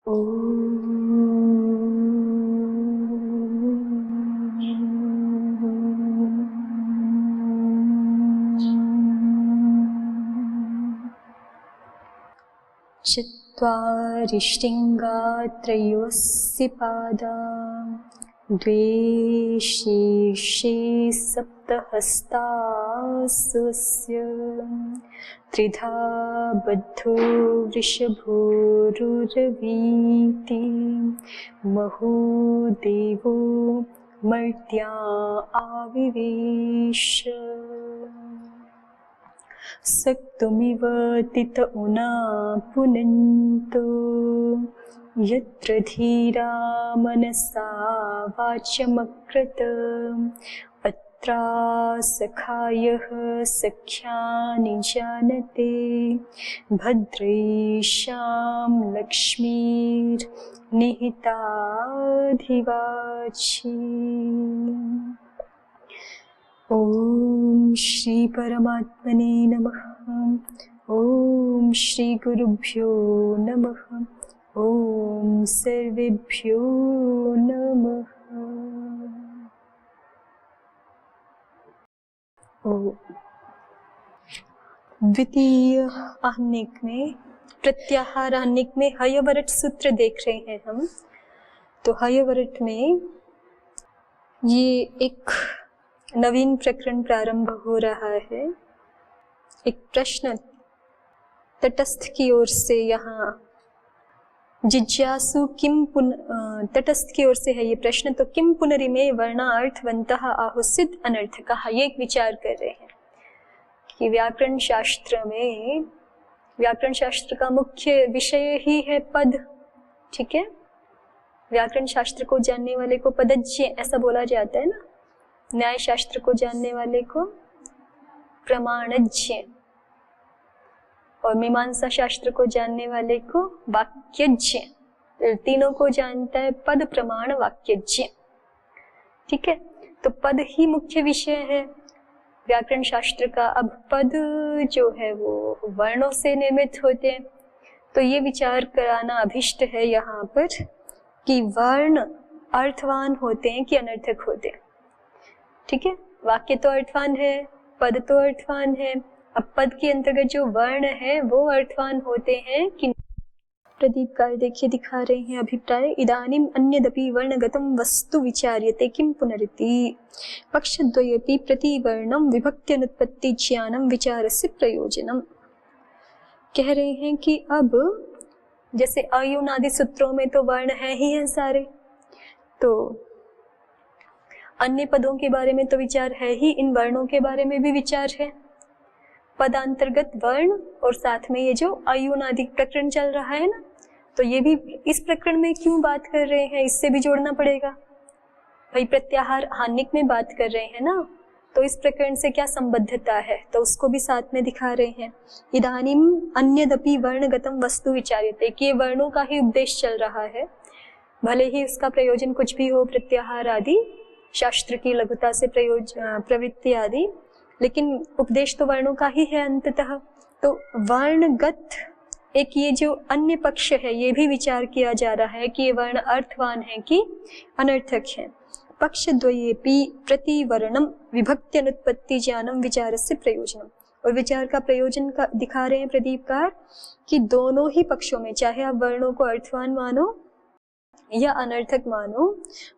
चत्वारि शृङ्गा त्रयोऽसि पादा द्वे शीर्षे सप्तहस्तास्वस्य त्रिधा बद्धो वृषभोरुरवीति महोदेवो मर्त्या आविवेश सक्तुमिव तित उना पुनन्तो यत्र धीरा मनसा वाचमकृत अत्रा सखायः सख्यानि जानते भद्रेषां लक्ष्मीर्निहिताधिवाची। ओम श्री परमात्मने नमः। ओम श्री गुरुभ्यो नमः। ओम सर्वेभ्यो नमः। द्वितीय आहनिक में, प्रत्याहार आहनिक में हयवरट सूत्र देख रहे हैं हम। तो हयवरट में ये एक नवीन प्रकरण प्रारंभ हो रहा है। एक प्रश्न तटस्थ की ओर से यहाँ जिज्ञासु किम तटस्थ की ओर से है ये प्रश्न। तो किम पुनरिमे वर्णा अर्थवन्तः आहुसित अनर्थकः, ये एक विचार कर रहे हैं कि व्याकरण शास्त्र में, व्याकरण शास्त्र का मुख्य विषय ही है पद। ठीक है, व्याकरण शास्त्र को जानने वाले को पदज्ञ ऐसा बोला जाता है ना, न्याय शास्त्र को जानने वाले को प्रमाणज्ञ और मीमांसा शास्त्र को जानने वाले को वाक्यज्ञ। तीनों को जानता है पद, प्रमाण, वाक्यज्ञ। ठीक है, तो पद ही मुख्य विषय है व्याकरण शास्त्र का। अब पद जो है वो वर्णों से निर्मित होते हैं। तो ये विचार कराना अभिष्ट है यहाँ पर कि वर्ण अर्थवान होते हैं कि अनर्थक होते हैं। ठीक है, वाक्य तो अर्थवान है, पद तो अर्थवान है। अब पद के अंतर्गत जो वर्ण है वो अर्थवान होते हैं कि प्रदीपकार देखिए दिखा रहे हैं अभिप्राय। इदानीम अन्यदपि वर्णगतं वस्तु विचार्यते किम पुनरिति पक्षद्वयेपि प्रतिवर्णम विभक्त्यनुत्पत्ति ज्ञानम विचारस्य प्रयोजनम। कह रहे हैं कि अब जैसे अयुनादि सूत्रों में तो वर्ण है ही है सारे, तो अन्य पदों के बारे में तो विचार है ही, इन वर्णों के बारे में भी विचार है। पदांतर्गत वर्ण और साथ में ये जो अयुनादि प्रकरण चल रहा है ना, तो ये भी इस प्रकरण में क्यों बात कर रहे हैं, इससे भी जोड़ना पड़ेगा भाई। प्रत्याहार आहनिक में बात कर रहे हैं ना, तो इस प्रकरण से क्या संबद्धता है, तो उसको भी साथ में दिखा रहे हैं। इदानीम अन्यदपि वर्णगतं वस्तु विचार्यते, कि ये वर्णों का ही उपदेश चल रहा है, भले ही उसका प्रयोजन कुछ भी हो, प्रत्याहार आदि शास्त्र की लघुता से प्रवृत्ति आदि, लेकिन उपदेश तो वर्णों का ही है अंततः। तो वर्णगत एक ये जो अन्य पक्ष है, ये भी विचार किया जा रहा है कि ये वर्ण अर्थवान है कि अनर्थक है। पक्ष द्वयेपि प्रतिवर्णम विभक्त्यनुत्पत्ति ज्ञानम विचारस्य प्रयोजनम। और विचार का प्रयोजन का दिखा रहे हैं प्रदीपकार कि दोनों ही पक्षों में, चाहे आप वर्णों को अर्थवान मानो या अनर्थक मानो,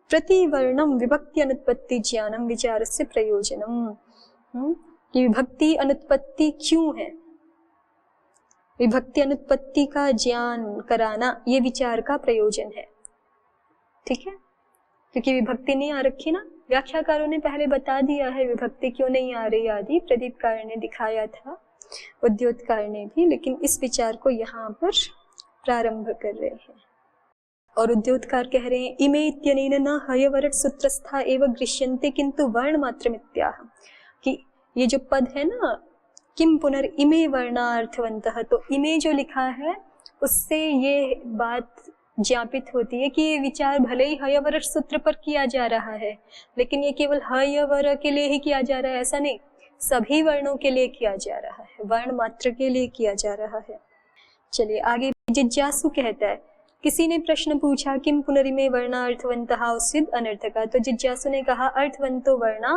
प्रतिवर्णम विभक्ति अनुत्पत्ति ज्ञानम विचारस्य प्रयोजनम। कि विभक्ति अनुत्पत्ति क्यों है, विभक्ति अनुत्पत्ति का ज्ञान कराना ये विचार का प्रयोजन है। ठीक है, क्योंकि विभक्ति नहीं आ रखी ना, व्याख्याकारों ने पहले बता दिया है विभक्ति क्यों नहीं आ रही आदि, प्रदीपकार ने दिखाया था, उद्योतकार ने भी, लेकिन इस विचार को यहाँ पर प्रारंभ कर रहे हैं। और उद्योतकार कह रहे हैं इमे इत्यनेन न हयवरट सूत्रस्था एवं गृह्यन्ते किंतु वर्ण मात्र मित्याह, कि ये जो पद है ना, किम पुनर इमे वर्णार्थवन्तः, तो इमे जो लिखा है उससे ये बात ज्ञापित होती है कि ये विचार भले ही हयवरट सूत्र पर किया जा रहा है, लेकिन ये केवल हयवर के लिए ही किया जा रहा है ऐसा नहीं, सभी वर्णों के लिए किया जा रहा है, वर्ण मात्र के लिए किया जा रहा है। चलिए आगे जिज्ञासु कहता है किसी ने प्रश्न पूछा किम पुनरिमे वर्णा अर्थवंतः उसिद अनर्थका। तो जिज्ञासु ने कहा अर्थवंतो वर्णा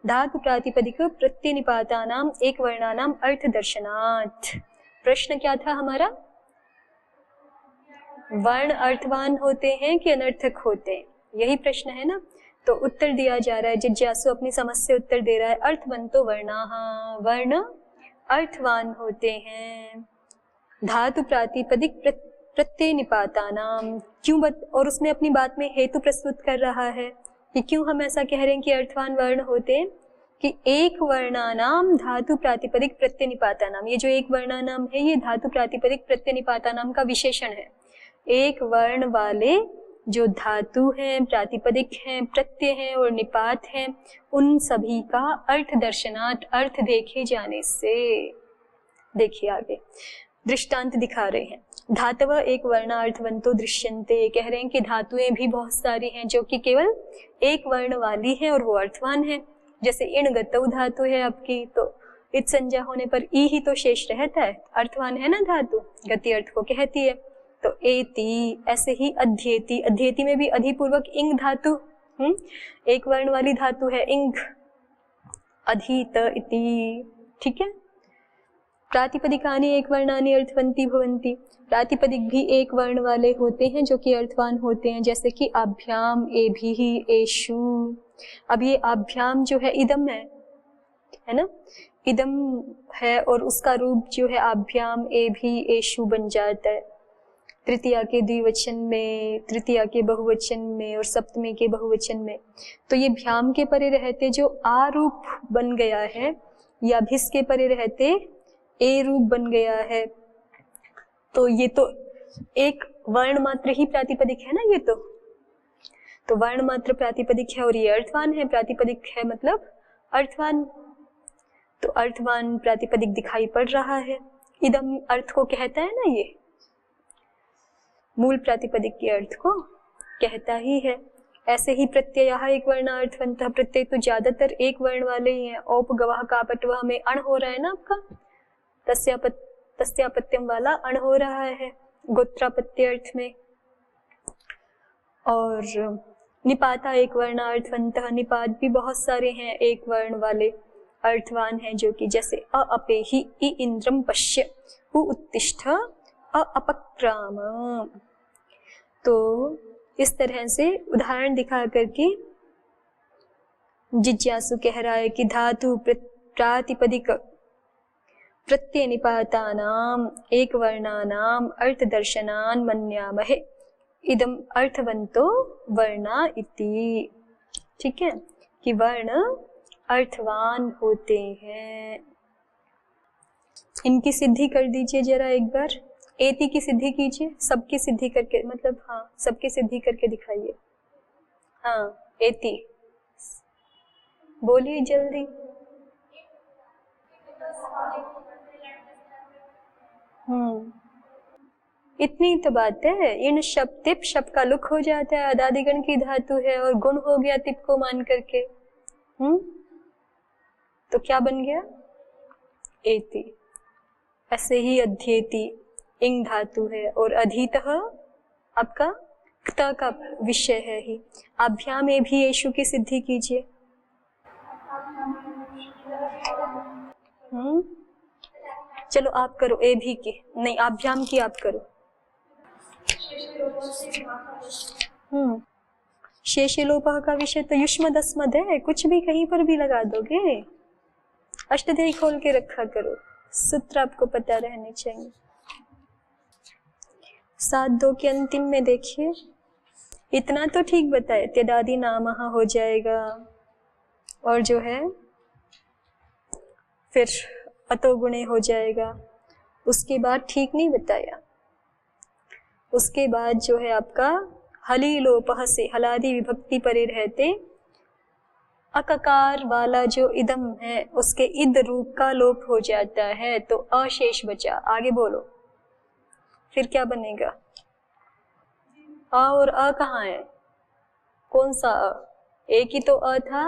धातु प्रातिपदिक प्रत्यय निपातानाम एक वर्णानाम अर्थ दर्शनात्। प्रश्न क्या था हमारा? वर्ण अर्थवान होते हैं कि अनर्थक होते हैं, यही प्रश्न है ना। तो उत्तर दिया जा रहा है, जिज्ञासु अपनी समझ से उत्तर दे रहा है, अर्थवंतो वर्णाः, वर्ण अर्थवान होते हैं, धातु प्रातिपदिक प्रत्यय निपातानाम। क्यों और उसमें अपनी बात में हेतु प्रस्तुत कर रहा है कि क्यों हम ऐसा कह रहे हैं कि अर्थवान वर्ण होते हैं, कि एक वर्णानाम धातु प्रातिपदिक प्रत्यय निपातानाम। ये जो एक वर्णानाम है ये धातु प्रातिपदिक प्रत्यय निपातानाम का विशेषण है। एक वर्ण वाले जो धातु हैं, प्रातिपदिक हैं, प्रत्यय हैं और निपात हैं, उन सभी का अर्थ दर्शनात्, अर्थ देखे जाने से। देखिए आगे दृष्टांत दिखा रहे हैं। धातव एक वर्णार्थवंतो दृश्यन्ते, कह रहे हैं कि धातुएं भी बहुत सारी हैं जो कि केवल एक वर्ण वाली हैं और वो अर्थवान है। जैसे इण गतौ धातु है आपकी, तो इत संज्ञा होने पर ई ही तो शेष रहता है, अर्थवान है ना धातु, गति अर्थ को कहती है। तो एति, ऐसे ही अध्येति, अध्येति में भी अधिपूर्वक इंग धातु, एक वर्ण वाली धातु है इंग, अधीत इति, ठीक है। प्रातिपदिकानि एक वर्णानि अर्थवंती भवन्ति, प्रातिपदिक भी एक वर्ण वाले होते हैं जो कि अर्थवान होते हैं, जैसे कि आभ्याम, एभिः, एषु। अब ये आभ्याम जो है इदम है ना, इदम है और उसका रूप जो है आभ्याम, एभिः, एषु बन जाता है तृतीया के द्विवचन में, तृतीया के बहुवचन में और सप्तमी के बहुवचन में। तो ये भ्याम के परे रहते जो आ रूप बन गया है, या भिस के परे रहते ए रूप बन गया है। तो ये तो एक वर्ण मात्र ही प्रातिपदिक है ना, ये तो वर्ण मात्र प्रातिपदिक है और ये अर्थवान है, प्रातिपदिक है मतलब अर्थवान। तो अर्थवान प्रातिपदिक दिखाई पड़ रहा है, इदम अर्थ को कहता है ना, ये मूल प्रातिपदिक के अर्थ को कहता ही है। ऐसे ही प्रत्यय एक वर्ण अर्थवंतः, प्रत्यय तो ज्यादातर एक वर्ण वाले ही हैं। औप गवाह कापटवह में अण हो रहा है ना आपका, तस्यापत्यम वाला अण हो रहा है गोत्रापत्य अर्थ में। और निपाता एक वर्ण अर्थवंतः, निपात भी बहुत सारे हैं एक वर्ण वाले अर्थवान हैं, जो कि जैसे अपेहि, इ इंद्रम पश्य, उ उत्तिष्ठ, अपक्राम। तो इस तरह से उदाहरण दिखा करके जिज्ञासु कह रहा है कि धातु प्रातिपदिक प्रत्यय निपातानाम एक वर्णानाम अर्थ दर्शनान मन्यामहे इदम अर्थवंतो वर्णा इति। ठीक है, कि वर्ण अर्थवान होते हैं। इनकी सिद्धि कर दीजिए जरा एक बार, एति की सिद्धि कीजिए, सबकी सिद्धि करके, मतलब हाँ सबकी सिद्धि करके दिखाइए। हाँ एति बोलिए जल्दी। इतनी तो बात है। इन शब्द तिप शब्द का लुक हो जाता है, अदादिगण की धातु है और गुण हो गया तिप को मान करके। तो क्या बन गया? एति। ऐसे ही अध्येति इंग धातु है और अधीतः आपका क्ता का विषय है ही। आभ्याम में भी येषु की सिद्धि कीजिए। चलो आप करो, ए भी की नहीं, आभ्याम की आप करो। शेषलोपः का विषय तो युष्मद् अस्मद् है, कुछ भी कहीं पर भी लगा दोगे। अष्टध्यायी खोल के रखा करो, सूत्र आपको पता रहने चाहिए। 7-2 के अंतिम में देखिए, इतना तो ठीक बताए, त्यदादि नामः हो जाएगा और जो है फिर अतो गुणे हो जाएगा। उसके बाद ठीक नहीं बताया। उसके बाद जो है आपका हली लोपः से हलादि विभक्ति परे रहते अककार वाला जो इदम है उसके इद रूप का लोप हो जाता है, तो अशेष बचा। आगे बोलो, फिर क्या बनेगा? अ और अ कहाँ है? कौन सा अ? एक ही तो अ था,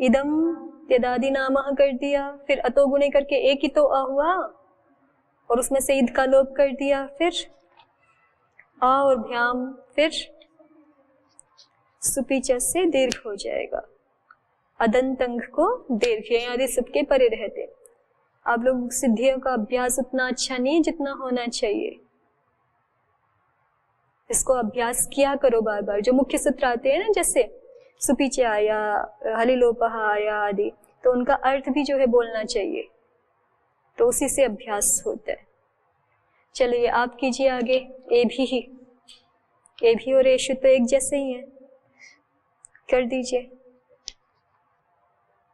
इदम त्यदादि नामः कर दिया, फिर अतो गुणे करके एक ही तो अ हुआ और उसमें से ईद का लोप कर दिया। फिर आ और भ्याम फिर सुपीच से दीर्घ हो जाएगा, अदंत अंग को दीर्घ, आदि सबके परे रहते। आप लोग सिद्धियों का अभ्यास उतना अच्छा नहीं है जितना होना चाहिए, इसको अभ्यास किया करो बार बार। जो मुख्य सूत्र आते हैं ना, जैसे सुपीचे आया, हलिलोपहा आया आदि, तो उनका अर्थ भी जो है बोलना चाहिए, तो उसी से अभ्यास होता है। चलिए आप कीजिए आगे। ए भी और एशु तो एक जैसे ही हैं, कर दीजिए।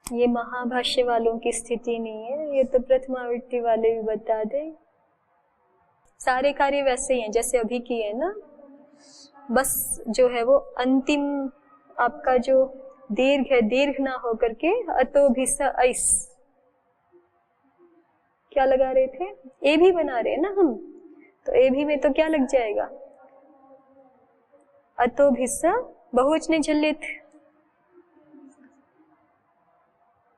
ये महाभाष्य वालों की स्थिति नहीं है, ये तो प्रथमावृत्ति वाले भी बता दें। सारे कार्य वैसे ही हैं जैसे अभी किए ना, बस जो है वो अंतिम आपका जो दीर्घ है, दीर्घ ना हो करके अतो भिसा ऐस, क्या लगा रहे थे, ए भी बना रहे हैं ना हम, तो ए भी में तो क्या लग जाएगा, अतो भिसा बहुवचने झल्लित,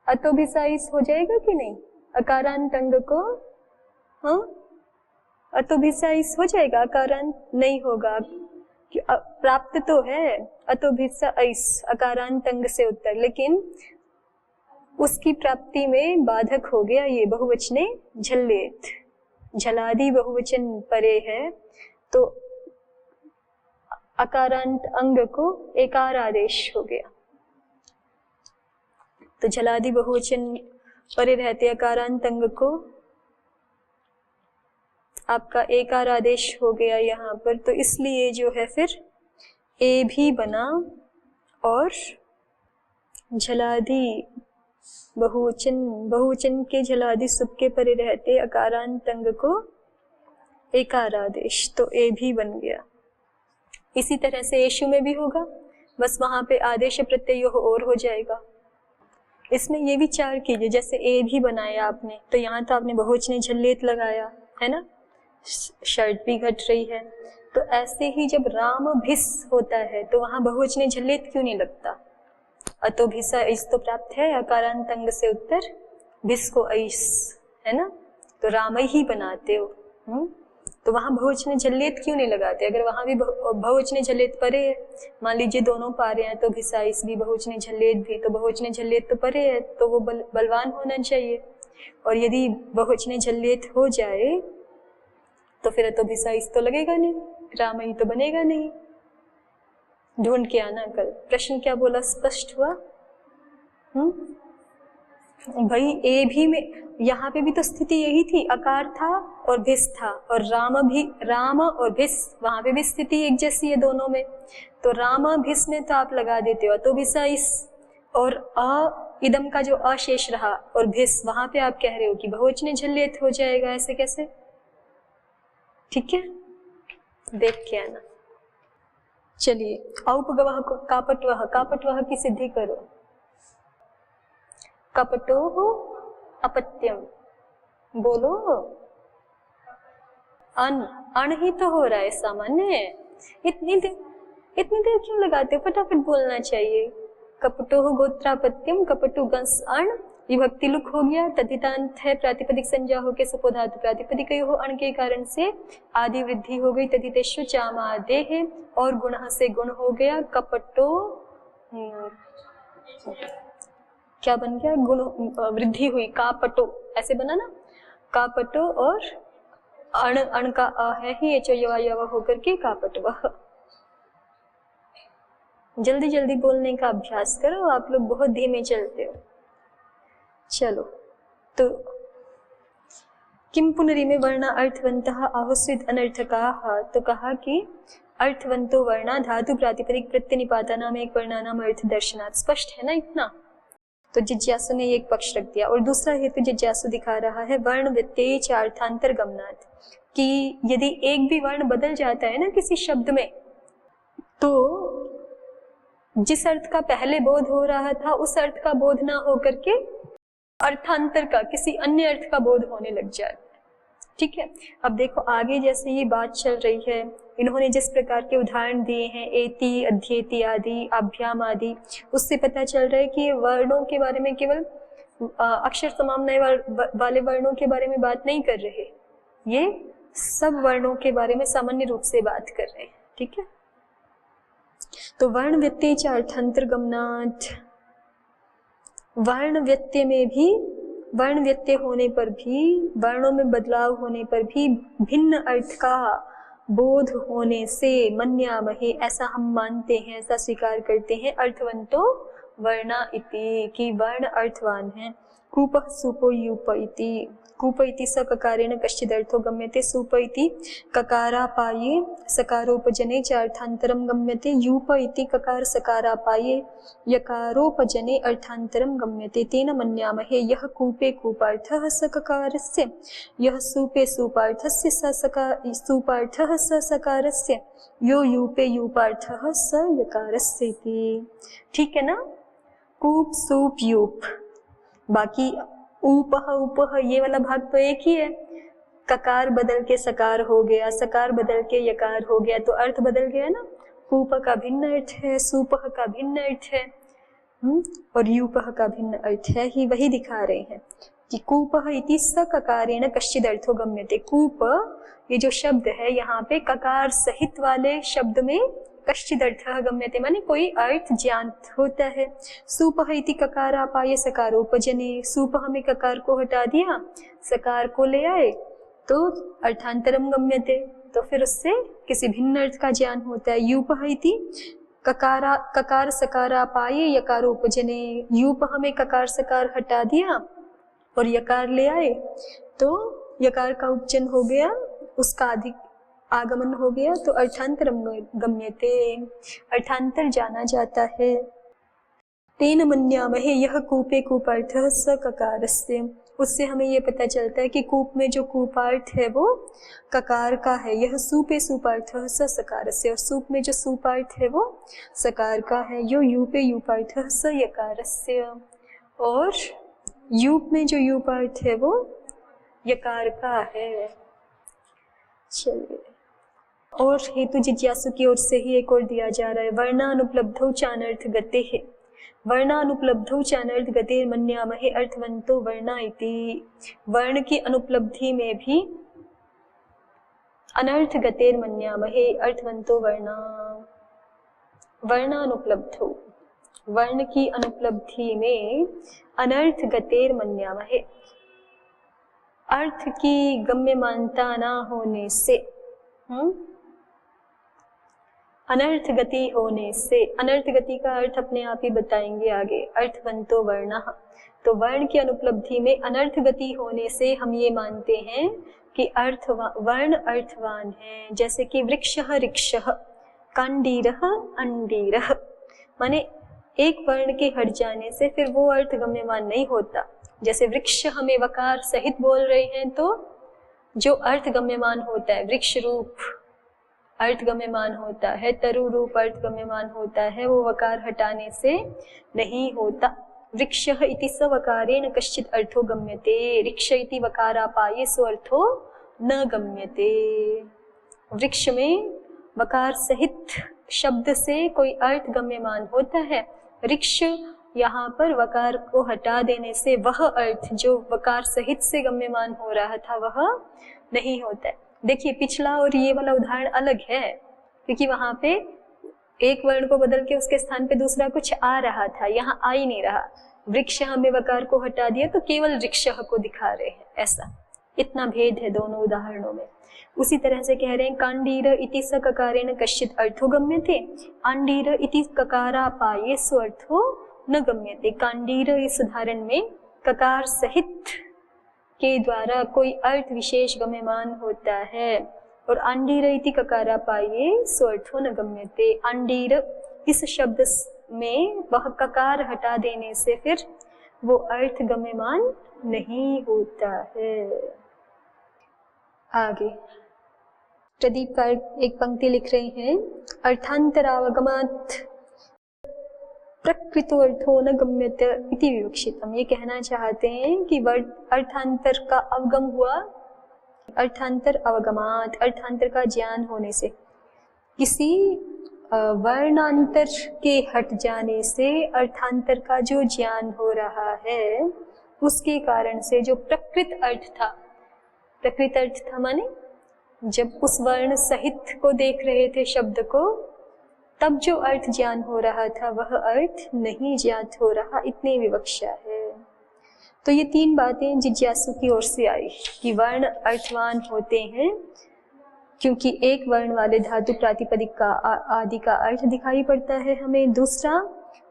अतो भिसा ऐस हो जाएगा कि नहीं, अकारांत अंग को, हाँ अतो भिसा ऐस हो जाएगा, अकारांत नहीं होगा, प्राप्त तो है अतो भिसा ऐस अकारांत अंग से उत्तर, लेकिन उसकी प्राप्ति में बाधक हो गया ये बहुवचने झल्लेत, झलादि बहुवचन परे है, तो अकारांत अंग को एकार आदेश हो गया, तो झलादि बहुवचन परे रहते अकारांत अंग को आपका एकार आदेश हो गया यहाँ पर, तो इसलिए जो है फिर ए भी बना और झलादि बहुवचन के झलादि सबके परे रहते अकारांत अंग को एकार आदेश, तो ए भी बन गया। इसी तरह से एशु में भी होगा, बस वहां पे आदेश प्रत्यय और हो जाएगा। इसमें ये विचार कीजिए, जैसे ए भी बनाया आपने, तो यहाँ तो आपने बहुवचने झल्लेत लगाया है ना, शर्त भी घट रही है, तो ऐसे ही जब राम भिस होता है तो वहां बहुवचने झल्लेत क्यों नहीं लगता, अतो भिसा ऐस तो प्राप्त है अकारांत अंग से उत्तर, भिस को ऐस है ना, तो राम ही बनाते हो, तो वहां बहुवचने झल्लेत क्यों नहीं लगाते, अगर वहां भी बहुवचने झल्लेत परे है, मान लीजिए दोनों पारे हैं, तो भिसा ऐस भी बहुवचने झल्लेत भी, तो बहुवचने झल्लेत तो परे है, तो वो बलवान होना चाहिए, और यदि बहुवचने झल्लेत हो जाए तो फिर तो भिसा इस तो लगेगा नहीं, राम ही तो बनेगा नहीं। ढूंढ के आना कल। प्रश्न क्या बोला, स्पष्ट हुआ? भाई ए भी में यहाँ पे भी तो स्थिति यही थी, अकार था और भिस था, और राम और भिस, वहां पे भी स्थिति एक जैसी है दोनों में, तो राम भिस में तो आप लगा देते हो तो भिसा इस, और अ इदम का जो अशेष रहा और भिस, वहां पे आप कह रहे हो कि बहुवचने झल्लेत हो जाएगा, ऐसे कैसे? ठीक है, देख के आना। चलिए औपगवः कापट्वः, कापट्वः की सिद्धि करो। कपटोः अपत्यम, बोलो। अन ही तो हो रहा है सामान्य, इतनी देर क्यों लगाते हो, फटाफट बोलना चाहिए। कपटोः गोत्रापत्यम, कपटु गंस अण, विभक्ति लुक हो गया, तद्धितांत है, प्रातिपदिक संज्ञा होके सपोधातु प्रातिपदिक हो, अण के कारण से आदि वृद्धि हो गई, तद्धितेषु चामादे है, और गुण से गुण हो गया, कपटो क्या बन गया, गुण वृद्धि हुई, कापटो ऐसे बना ना, कापटो, और अण का अ है ही एचो यव होकर के कापटवः। जल्दी जल्दी बोलने का अभ्यास करो, आप लोग बहुत धीमे चलते हो। चलो, तो किम पुनरी में वर्णा अर्थवंतः आहुस्विद अनर्थकाः, तो कहा कि अर्थवंतो वर्णा धातु प्रातिपदिक प्रत्यनिपाता नाम एक वर्णानाम अर्थ दर्शनात्। स्पष्ट है ना इतना? तो जिज्ञासु ने एक पक्ष रख दिया, और दूसरा हेतु जिज्ञासु दिखा रहा है वर्ण व्यत्यय च अर्थांतर गमनात्, कि यदि एक भी वर्ण बदल जाता है ना किसी शब्द में, तो जिस अर्थ का पहले बोध हो रहा था उस अर्थ का बोध ना हो करके अर्थांतर का किसी अन्य अर्थ का बोध होने लग जाए। ठीक है, अब देखो आगे जैसे ये बात चल रही है, इन्होंने जिस प्रकार के उदाहरण दिए हैं, एति, अध्येति आदि, अभ्याम आदि, उससे पता चल रहा है कि वर्णों के बारे में केवल अक्षर समाम्नाय वाले वर्णों के बारे में बात नहीं कर रहे, ये सब वर्णों के बारे में सामान्य रूप से बात कर रहे हैं, ठीक है। तो वर्ण व्यत्यय च अर्थांतर गमनात्, वर्ण व्यत्यय में भी, वर्ण व्यत्यय होने पर भी, वर्णों में बदलाव होने पर भी भिन्न अर्थ का बोध होने से मन्यामहे, ऐसा हम मानते हैं, ऐसा स्वीकार करते हैं, अर्थवंतो वर्णा इति, कि वर्ण अर्थवान है। कूपः सूपो यूप इति, कूप इति सककारेण कश्चिदर्थो गम्यते, सूप इति ककारापाये सकारोपजने च अर्थान्तरं गम्यते, यूप इति ककार सकारापाये यकारोपजने अर्थान्तरं गम्यते, तेन मन्यामहे यः कूपे कूपार्थः स ककारस्य, यः सूपे सूपार्थस्य सूपार्थः स सकारस्य, यो यूपे यूपार्थः स यकारस्य इति। ठीक है ना। कूप सूप यूप, बाकी ऊपह उपह ये वाला भाग तो एक ही है। ककार बदल के सकार हो गया, सकार बदल के यकार हो गया, तो अर्थ बदल गया ना। कूप का भिन्न अर्थ है, सूपह का भिन्न अर्थ है, और यूपह का भिन्न अर्थ है, ही वही दिखा रहे हैं कि कूपह इति सककारेण कश्चिद अर्थो गम्यते। कूप ये जो शब्द है यहाँ पे ककार सहित वाले शब्द में कश्चिद अर्थः गम्यते माने कोई अर्थ ज्ञात होता है। सूपः इति ककारापाये सकारोपजने, सूपः में ककार को हटा दिया, सकार को ले आए, तो अर्थांतरम गम्यते, तो फिर उससे किसी भिन्न अर्थ का ज्ञान होता है। यूपः इति ककार सकारापाये यकारोपजने, यूपः में ककार सकार हटा दिया और यकार ले आए, तो यकार का उपजन हो गया, उसका अधिक आगमन हो गया, तो अर्थांतरम गम्यते, अर्थांतर जाना जाता है। तेन मन्यामहे यह कूपे कूपार्थः स ककारस्य, उससे हमें ये पता चलता है कि कूप में जो कूपार्थ है वो ककार का है। यह सूपे सूपार्थः स सकारस्य, और सूप में जो सूपार्थ है वो सकार का है। यो यूपे यूपार्थः स यकारस्य, और यूप में जो यूपार्थ है वो यकार का है। चलिए, और हेतु जिज्ञासु की ओर से ही एक और दिया जा रहा है। वर्णानुपलब्धौ चानर्थ गते है, वर्णानुपलब्धौ चानर्थ गते मन्यामहे अर्थवंतो वर्णा इति। वर्ण की अनुपलब्धि में भी अनर्थ गतेर मन्यामहे अर्थवंतो वर्णा, वर्णानुपलब्धौ, वर्ण की अनुपलब्धि में अनर्थ गतेर मन्यामहे, अर्थ की गम्यमानता ना होने से, अनर्थ गति होने से, अनर्थ गति का अर्थ अपने आप ही बताएंगे आगे। अर्थवंतो वर्णः, तो वर्ण की अनुपलब्धि में अनर्थ गति होने से हम ये मानते हैं कि वर्ण अर्थवान है। जैसे कि वृक्षः ऋक्षः, कांडीरः अंडीरः, माने एक वर्ण के हट जाने से फिर वो अर्थ गम्यमान नहीं होता। जैसे वृक्ष हमें वकार सहित बोल रहे हैं, तो जो अर्थ गम्यमान होता है, वृक्ष रूप अर्थ गम्यमान होता है, तरु रूप अर्थ गम्यमान होता है, वो वकार हटाने से नहीं होता। वृक्षः इति सवकारेण कश्चित् अर्थो गम्यते, वृक्ष इति वकारापाये सो अर्थो न गम्यते। वृक्ष में वकार सहित शब्द से कोई अर्थ गम्यमान होता है, वृक्ष यहाँ पर वकार को हटा देने से वह अर्थ जो वकार सहित से गम्यमान हो रहा था वह नहीं होता है। देखिए, पिछला और ये वाला उदाहरण अलग है, क्योंकि वहां पे एक वर्ण को बदल के उसके स्थान पे दूसरा कुछ आ रहा था, यहाँ आ ही नहीं रहा। वृक्ष हमें वकार को हटा दिया तो केवल वृक्षः को दिखा रहे हैं, ऐसा इतना भेद है दोनों उदाहरणों में। उसी तरह से कह रहे हैं कांडीर इति सककारेण कश्चित् अर्थो गम्यते, अंडीर इति ककारापाये सो अर्थो न गम्यते। कांडीर इस उदाहरण में ककार सहित के द्वारा कोई अर्थ विशेष गम्यमान होता है, और अंडीर इति ककारापाये सो अर्थो न गम्यते। अंडीर इस शब्द में वह ककार हटा देने से फिर वो अर्थ गम्यमान नहीं होता है। आगे प्रदीप का एक पंक्ति लिख रहे हैं, अर्थांतरावगमात् प्रकृतो अर्थो न गम्यते इति विवक्षितम्। ये कहना चाहते हैं कि अर्थांतर का अवगम हुआ, अर्थांतर अवगमात, अर्थांतर का ज्ञान होने से, किसी वर्णांतर के हट जाने से अर्थांतर का जो ज्ञान हो रहा है उसके कारण से जो प्रकृत अर्थ था, प्रकृत अर्थ था माने जब उस वर्ण सहित को देख रहे थे शब्द को, तब जो अर्थ ज्ञान हो रहा था वह अर्थ नहीं ज्ञात हो रहा, इतनी विवक्षा है। तो ये तीन बातें जिज्ञासु की ओर से आई कि वर्ण अर्थवान होते हैं क्योंकि एक वर्ण वाले धातु प्रातिपदिक का आदि का अर्थ दिखाई पड़ता है हमें। दूसरा,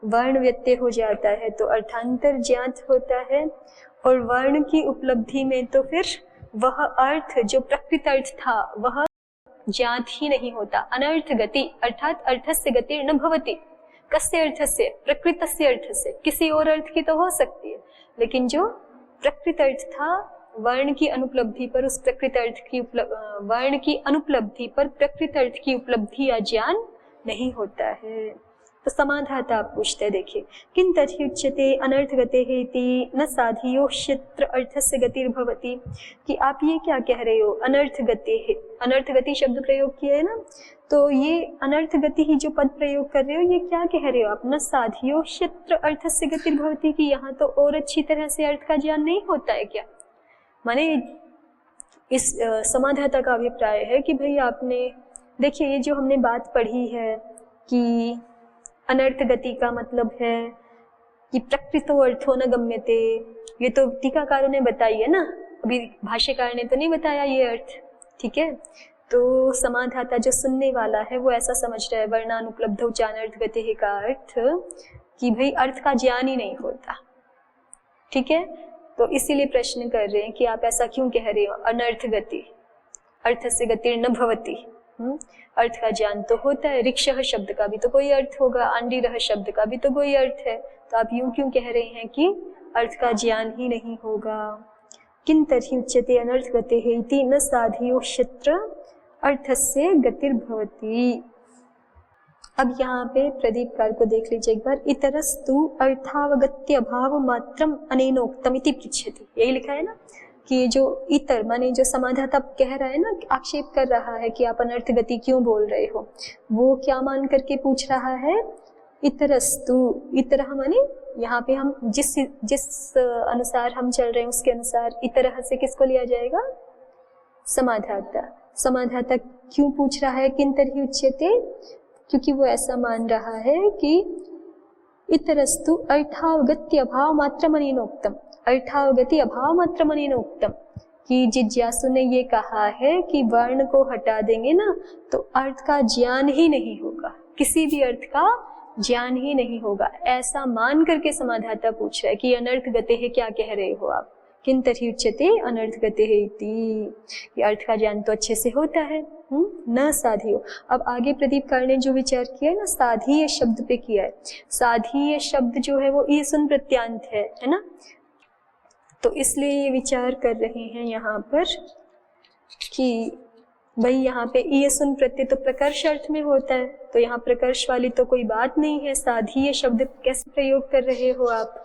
वर्ण व्यत्यय हो जाता है तो अर्थांतर ज्ञात होता है, और वर्ण की उपलब्धि में तो फिर वह अर्थ जो प्रकृत अर्थ था वह ज्ञात ही नहीं होता। अनर्थ गति अर्थात अर्थस्य गति न भवति। कस्य अर्थस्य? प्रकृतस्य अर्थस्य। किसी और अर्थ की तो हो सकती है, लेकिन जो प्रकृत अर्थ था वर्ण की अनुपलब्धि पर उस प्रकृत अर्थ की वर्ण की अनुपलब्धि पर प्रकृत अर्थ की उपलब्धि या ज्ञान नहीं होता है। तो समाधाता आप पूछते हैं, देखिए, किं तर्हि उच्यते अनर्थगतेः इति न साधियो क्षेत्र अर्थस्य गतिर्भवति, कि आप ये क्या कह रहे हो, अनर्थगतेः, अनर्थगति शब्द प्रयोग किया है ना, तो ये अनर्थगति ही जो पद प्रयोग कर रहे हो ये क्या कह रहे हो आप, न साधियो क्षेत्र अर्थस्य गतिर्भवति, कि यहाँ तो और अच्छी तरह से अर्थ का ज्ञान नहीं होता है क्या। माने इस समाधाता का अभिप्राय है कि भाई आपने, देखिए ये जो हमने बात पढ़ी है कि अनर्थ गति का मतलब है कि प्रकृतो अर्थो न गम्यते, ये तो टीकाकारों ने बताई है ना, अभी भाष्यकार ने तो नहीं बताया ये अर्थ, ठीक है। तो समाधाता जो सुनने वाला है वो ऐसा समझ रहा है वर्णानुपलब्धौ च अनर्थ गतिः का अर्थ कि भाई अर्थ का ज्ञान ही नहीं होता, ठीक है। तो इसीलिए प्रश्न कर रहे हैं कि आप ऐसा क्यों कह रहे हो, अनर्थ गति अर्थस्य गतिर्न भवति, अर्थ का ज्ञान तो होता है। ऋक्षः शब्द का भी तो कोई अर्थ होगा, अंडीरः शब्द का भी तो कोई अर्थ है, तो आप यूं क्यों कह रहे हैं कि अर्थ का ज्ञान ही नहीं होगा। किं तर्हि उच्यते अनर्थगतेः इति न साधियो क्षेत्र अर्थस्य गतिर्भवति। अब यहाँ पे प्रदीप कार को देख लीजिए एक बार, इतरस्तु अर्थावगत्य अभाव मात्रम अनेनोक्तम इति पृच्छति, यही लिखा है ना कि जो इतर माने जो समाधाता कह रहा है ना, आक्षेप कर रहा है कि आप अनर्थ गति क्यों बोल रहे हो, वो क्या मान करके पूछ रहा है, इतरस्तु, इतरह माने यहाँ पे हम जिस अनुसार हम चल रहे हैं उसके अनुसार इतरह से किसको लिया जाएगा, समाधाता। समाधाता क्यों पूछ रहा है किन तर्हि उच्यते, क्योंकि वो ऐसा मान रहा है कि इतरस्तु अर्थावगत्य अभाव मात्र अनेनोक्तम, अर्थावगति अभाव मात्र अनेनोक्तम, कि जिज्ञासु ने ये कहा है कि वर्ण को हटा देंगे ना तो अर्थ का ज्ञान ही नहीं होगा, किसी भी अर्थ का ज्ञान ही नहीं होगा, ऐसा मान करके समाधाता पूछ रहा है कि अनर्थ गते है, क्या कह रहे हो आप, किन तर्हि उच्यते अनर्थ गते है इति, ये अर्थ का ज्ञान तो अच्छे से होता है, न साधियो। अब आगे प्रदीप कार ने जो विचार किया है ना, साधीय शब्द पे किया है। साधीय शब्द जो है वो ईसुन प्रत्यांत है ना, तो इसलिए ये विचार कर रहे हैं यहाँ पर कि भाई यहाँ पे ईसुन प्रत्यय तो प्रकर्ष अर्थ में होता है, तो यहाँ प्रकर्ष वाली तो कोई बात नहीं है, साधीय शब्द कैसे प्रयोग कर रहे हो आप,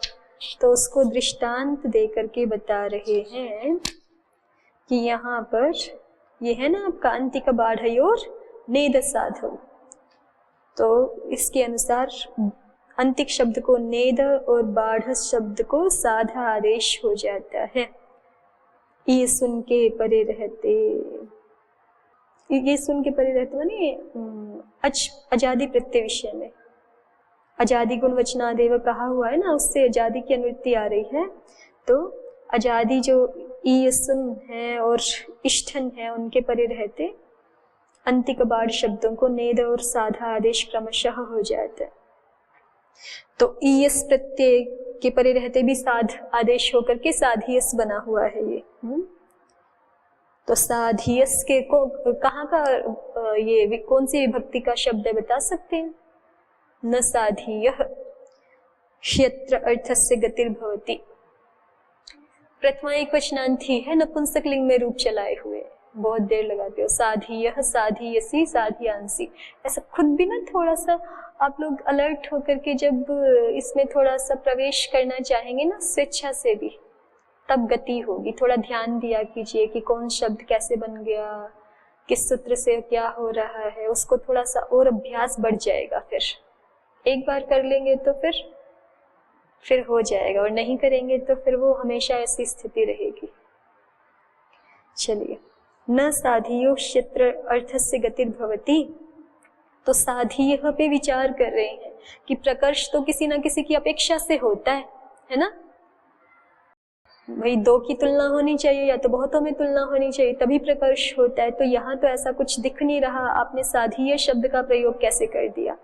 तो उसको दृष्टांत दे करके बता रहे हैं कि यहाँ पर ये है ना आपका अंतिक बाढ़योर नेद साधो, तो इसके अनुसार अंतिक शब्द को नेद और बाढ़ शब्द को साधा आदेश हो जाता है। ये सुन के परे रहते, ये सुन के परे रहते माने अजादि प्रत्यय विषय में, अजादि गुण वचनादेव कहा हुआ है ना, उससे अजादि की अनुवृत्ति आ रही है, तो अजादि जो ईसुन है और इष्ठन है उनके परे रहते अंतिक बाढ़ शब्दों को नेद और साधा आदेश क्रमशः हो जाता है। तो ईयस प्रत्यय के परे रहते भी साध आदेश होकर के साधियस बना हुआ है ये। तो साधियस के को कहाँ का ये कौन सी विभक्ति का शब्द है बता सकते हैं? न साधीयः क्षेत्र अर्थस्य गतिर्भवति। प्रथमा एक वचनांती है, नपुंसक लिंग में रूप चलाए हुए, बहुत देर लगाते हो। साधीयः, साधीयसी, साधियांसी, ऐसा खुद भी ना थोड़ा सा आप लोग अलर्ट होकर के जब इसमें थोड़ा सा प्रवेश करना चाहेंगे ना स्वेच्छा से भी, तब गति होगी। थोड़ा ध्यान दिया कीजिए कि कौन शब्द कैसे बन गया, किस सूत्र से क्या हो रहा है, उसको थोड़ा सा और अभ्यास बढ़ जाएगा। फिर एक बार कर लेंगे तो फिर हो जाएगा, और नहीं करेंगे तो फिर वो हमेशा ऐसी स्थिति रहेगी। चलिए न साधियो क्षेत्र अर्थस्य गतिर्भवति। तो साधी पे विचार कर रहे हैं कि प्रकर्ष तो किसी ना किसी की अपेक्षा से होता है ना। भाई दो की तुलना होनी चाहिए या तो बहुतों में तुलना होनी चाहिए तभी प्रकर्ष होता है। तो यहाँ तो ऐसा कुछ दिख नहीं रहा, आपने साधीय शब्द का प्रयोग कैसे कर दिया।